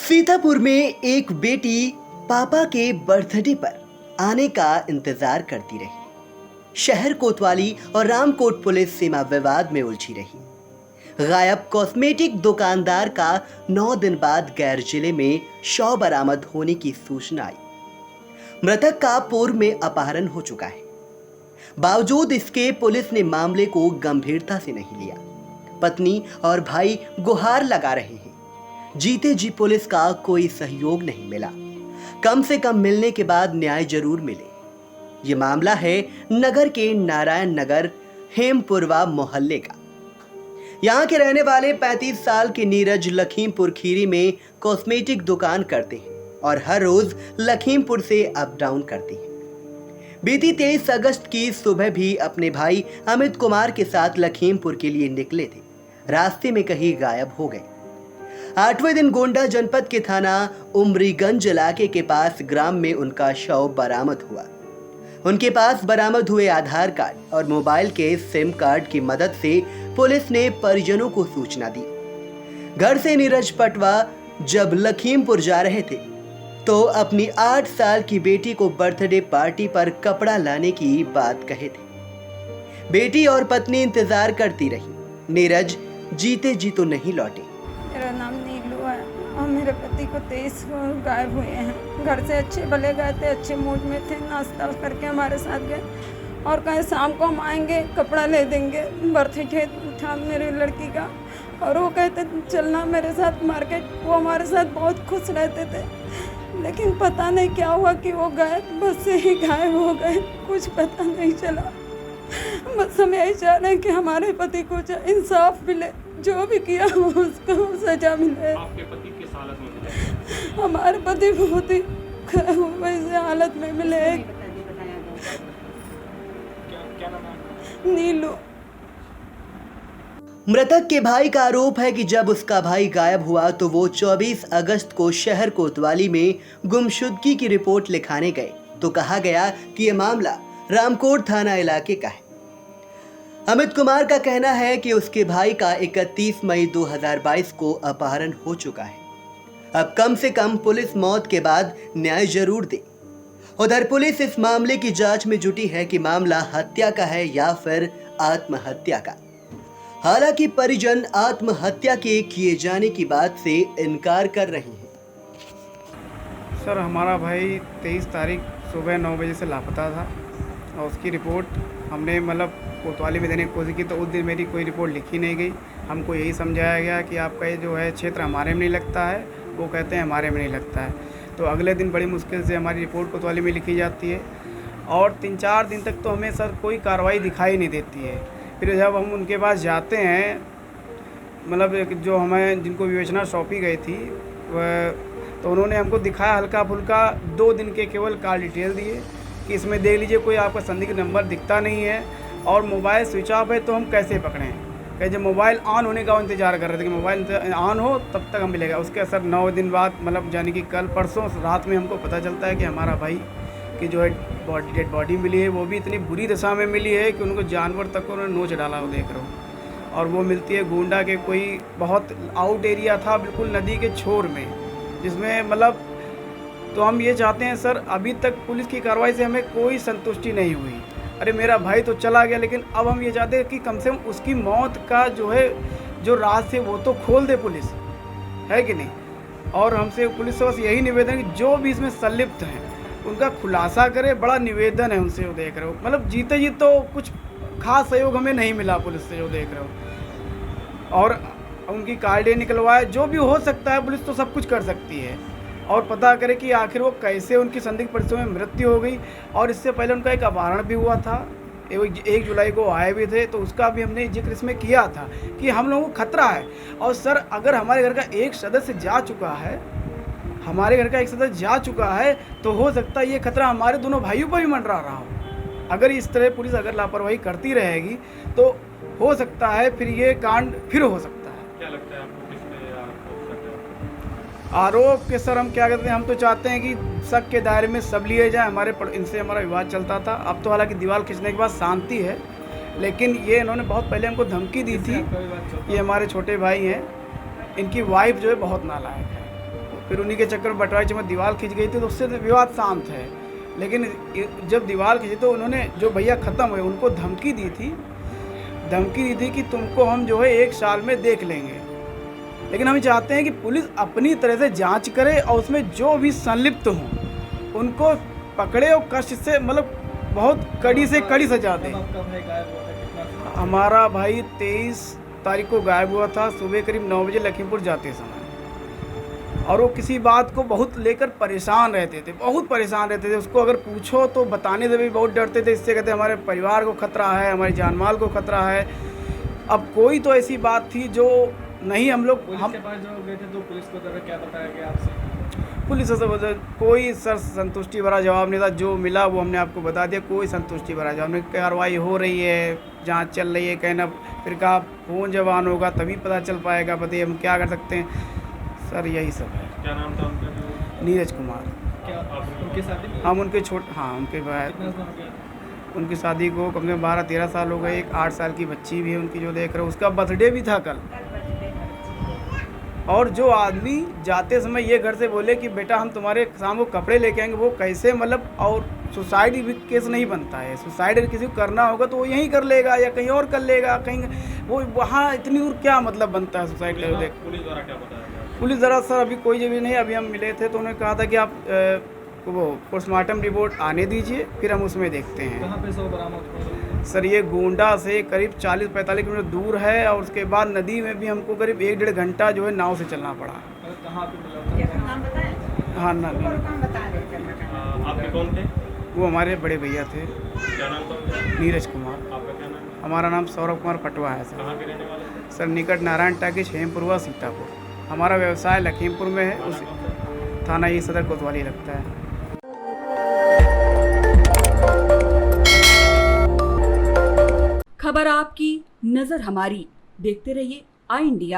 सीतापुर में एक बेटी पापा के बर्थडे पर आने का इंतजार करती रही। शहर कोतवाली और रामकोट पुलिस सीमा विवाद में उलझी रही। गायब कॉस्मेटिक दुकानदार का 9 दिन बाद गैर जिले में शव बरामद होने की सूचना आई। मृतक का पूर्व में अपहरण हो चुका है। बावजूद इसके पुलिस ने मामले को गंभीरता से नहीं लिया। पत्नी और भाई गुहार लगा रहे हैं। जीते जी पुलिस का कोई सहयोग नहीं मिला। कम से कम मिलने के बाद न्याय जरूर मिले। ये मामला है नगर के नारायण नगर हेमपुरवा मोहल्ले का। यहाँ के रहने वाले 35 साल के नीरज लखीमपुर खीरी में कॉस्मेटिक दुकान करते हैं और हर रोज लखीमपुर से अप डाउन करते हैं। बीती 23 अगस्त की सुबह भी अपने भाई अमित कुमार के साथ लखीमपुर के लिए निकले थे। रास्ते में कहीं गायब हो गए। 8वें दिन गोंडा जनपद के थाना उमरीगंज इलाके के पास ग्राम में उनका शव बरामद हुआ। उनके पास बरामद हुए आधार कार्ड और मोबाइल के सिम कार्ड की मदद से पुलिस ने परिजनों को सूचना दी। घर से नीरज पटवा जब लखीमपुर जा रहे थे तो अपनी 8 साल की बेटी को बर्थडे पार्टी पर कपड़ा लाने की बात कहे थे। बेटी और पत्नी इंतजार करती रही। नीरज जीते जी तो नहीं लौटे। मेरा नाम नीलू है और मेरे पति को 23 गायब हुए हैं। घर से अच्छे भले गए थे, अच्छे मूड में थे, नाश्ता करके हमारे साथ गए और कहे शाम को हम आएंगे, कपड़ा ले देंगे। बर्थडे था मेरी लड़की का और वो कहते चलना मेरे साथ मार्केट। वो हमारे साथ बहुत खुश रहते थे, लेकिन पता नहीं क्या हुआ कि वो गए, बस से ही गायब हो गए। कुछ पता नहीं चला। बस हम यही चाह रहे हैं कि हमारे पति को इंसाफ मिले, जो भी किया वो उसको सजा मिले। आपके पति किस हालत में मिले? हमारे पति बहुत ही वैसे हालत में मिले। क्या नाम है? नीलू। मृतक के भाई का आरोप है कि जब उसका भाई गायब हुआ तो वो 24 अगस्त को शहर कोतवाली में गुमशुदगी की रिपोर्ट लिखाने गए तो कहा गया कि यह मामला रामकोट थाना इलाके का है। अमित कुमार का कहना है कि उसके भाई का 31 मई 2022 को अपहरण हो चुका है। अब कम से कम पुलिस मौत के बाद न्याय जरूर दे। उधर पुलिस इस मामले की जांच में जुटी है कि मामला हत्या का है या फिर आत्महत्या का। हालांकि परिजन आत्महत्या के किए जाने की बात से इनकार कर रहे हैं। सर, हमारा भाई 23 तारीख सुबह 9 बजे से लापता था और उसकी रिपोर्ट हमने कोतवाली में देने की कोशिश की तो उस दिन मेरी कोई रिपोर्ट लिखी नहीं गई। हमको यही समझाया गया कि आपका ये जो है क्षेत्र हमारे में नहीं लगता है। वो कहते हैं हमारे में नहीं लगता है। तो अगले दिन बड़ी मुश्किल से हमारी रिपोर्ट कोतवाली में लिखी जाती है और 3-4 दिन तक तो हमें सर कोई कार्रवाई दिखाई नहीं देती है। फिर जब हम उनके पास जाते हैं, जो हमें जिनको विवेचना सौंपी गई थी वह, तो उन्होंने हमको दिखाया हल्का फुल्का 2 दिन के केवल कॉल डिटेल दिए कि इसमें देख लीजिए कोई आपका संदिग्ध नंबर दिखता नहीं है और मोबाइल स्विच ऑफ है, तो हम कैसे पकड़ें। कहे जब मोबाइल ऑन होने का इंतजार कर रहे थे कि मोबाइल ऑन हो तब तक हम मिलेगा। उसके असर 9 दिन बाद यानी कि कल परसों रात में हमको पता चलता है कि हमारा भाई की जो है डेड बॉडी मिली है। वो भी इतनी बुरी दशा में मिली है कि उनको जानवर तक उन्होंने नोच डाला, वो देख रहा हूँ। और वो मिलती है गोंडा के कोई बहुत आउट एरिया था, बिल्कुल नदी के छोर में, जिसमें तो हम ये चाहते हैं सर, अभी तक पुलिस की कार्रवाई से हमें कोई संतुष्टि नहीं हुई। अरे मेरा भाई तो चला गया, लेकिन अब हम ये चाहते हैं कि कम से कम उसकी मौत का जो राज थे वो तो खोल दे पुलिस, है कि नहीं। और हमसे पुलिस से बस यही निवेदन है कि जो भी इसमें संलिप्त हैं उनका खुलासा करे। बड़ा निवेदन है उनसे, वो देख रहे हो जीते जी तो कुछ खास सहयोग हमें नहीं मिला पुलिस से, जो देख रहे हो। और उनकी कार्डें निकलवाए, जो भी हो सकता है पुलिस तो सब कुछ कर सकती है। और पता करें कि आखिर वो कैसे उनकी संदिग्ध परिस्थितियों में मृत्यु हो गई। और इससे पहले उनका एक अपहरण भी हुआ था, 1 जुलाई को आए भी थे, तो उसका भी हमने जिक्र इसमें किया था कि हम लोगों को खतरा है। और सर, अगर हमारे घर का एक सदस्य जा चुका है, तो हो सकता है ये खतरा हमारे दोनों भाइयों पर भी मंडरा रहा हो। अगर इस तरह पुलिस अगर लापरवाही करती रहेगी तो हो सकता है फिर ये कांड फिर हो सकता है। क्या लगता है आपको आरोप के सर हम क्या कहते हैं, हम तो चाहते हैं कि शक के दायरे में सब लिए जाए। इनसे हमारा विवाद चलता था। अब तो हालांकि दीवार खींचने के बाद शांति है, लेकिन ये इन्होंने बहुत पहले हमको धमकी दी थी। ये हमारे छोटे भाई हैं, इनकी वाइफ जो है बहुत नालायक है। फिर उन्हीं के चक्कर में बटवाई चमत दीवार खींच गई थी, तो उससे विवाद शांत है। लेकिन जब दीवार खींची तो उन्होंने जो भैया ख़त्म हुए उनको धमकी दी थी कि तुमको हम जो है 1 साल में देख लेंगे। लेकिन हम चाहते हैं कि पुलिस अपनी तरह से जांच करे और उसमें जो भी संलिप्त हों उनको पकड़े और कष्ट से मतलब बहुत कड़ी से कड़ी सजा दे। हमारा भाई 23 तारीख को गायब हुआ था सुबह करीब 9 बजे लखीमपुर जाते समय, और वो किसी बात को बहुत लेकर परेशान रहते थे। उसको अगर पूछो तो बताने से भी बहुत डरते थे। इससे कहते हमारे परिवार को खतरा है, हमारी जान माल को खतरा है। अब कोई तो ऐसी बात थी जो नहीं हम के पास जो गए थे तो पुलिस को क्या बताया गया आपसे? पुलिस से कोई सर संतुष्टि भरा जवाब नहीं था। जो मिला वो हमने आपको बता दिया, कोई संतुष्टि भरा जवाब नहीं। कार्रवाई हो रही है, जांच चल रही है, कहना फिर कहा फ़ोन जब ऑन होगा तभी पता चल पाएगा। बताइए हम क्या कर सकते हैं सर, यही सब है। क्या नाम था उनका? नीरज कुमार। क्या आप उनके साथ? हम उनके उनके भाई, उनकी शादी को कम से कम 12-13 साल हो गए। एक 8 साल की बच्ची भी है उनकी जो देख रहे हो, उसका बर्थडे भी था कल। और जो आदमी जाते समय ये घर से बोले कि बेटा हम तुम्हारे शाम को कपड़े लेके आएंगे, वो कैसे मतलब, और सुसाइड केस नहीं बनता है। सुसाइड अगर किसी को करना होगा तो वो यहीं कर लेगा या कहीं और कर लेगा, कहीं वो वहाँ इतनी दूर क्या मतलब बनता है सुसाइड कर ले। पुलिस द्वारा क्या बताया गया? पुलिस द्वारा सर अभी कोई जरूरी नहीं। अभी हम मिले थे तो उन्होंने कहा था कि आप वो पोस्टमार्टम रिपोर्ट आने दीजिए, फिर हम उसमें देखते हैं। कहाँ पे शव बरामद हुआ? सर ये गोंडा से करीब 40-45 किलोमीटर दूर है, और उसके बाद नदी में भी हमको करीब 1-1.5 घंटा जो है नाव से चलना पड़ा। कहाँ पे मिला? हाँ ना, आपके कौन थे? वो हमारे बड़े भैया थे। क्या नाम था उनका? नीरज कुमार। आपका क्या नाम है? हमारा नाम सौरभ कुमार पटवा है सर। कहाँ के रहने वाले थे? सर निकट नारायण टाकी हेमपुरवा सीतापुर। हमारा व्यवसाय लखीमपुर में है, उस थाना ये सदर कोतवाली लगता है। खबर आपकी, नजर हमारी। देखते रहिए आई इंडिया।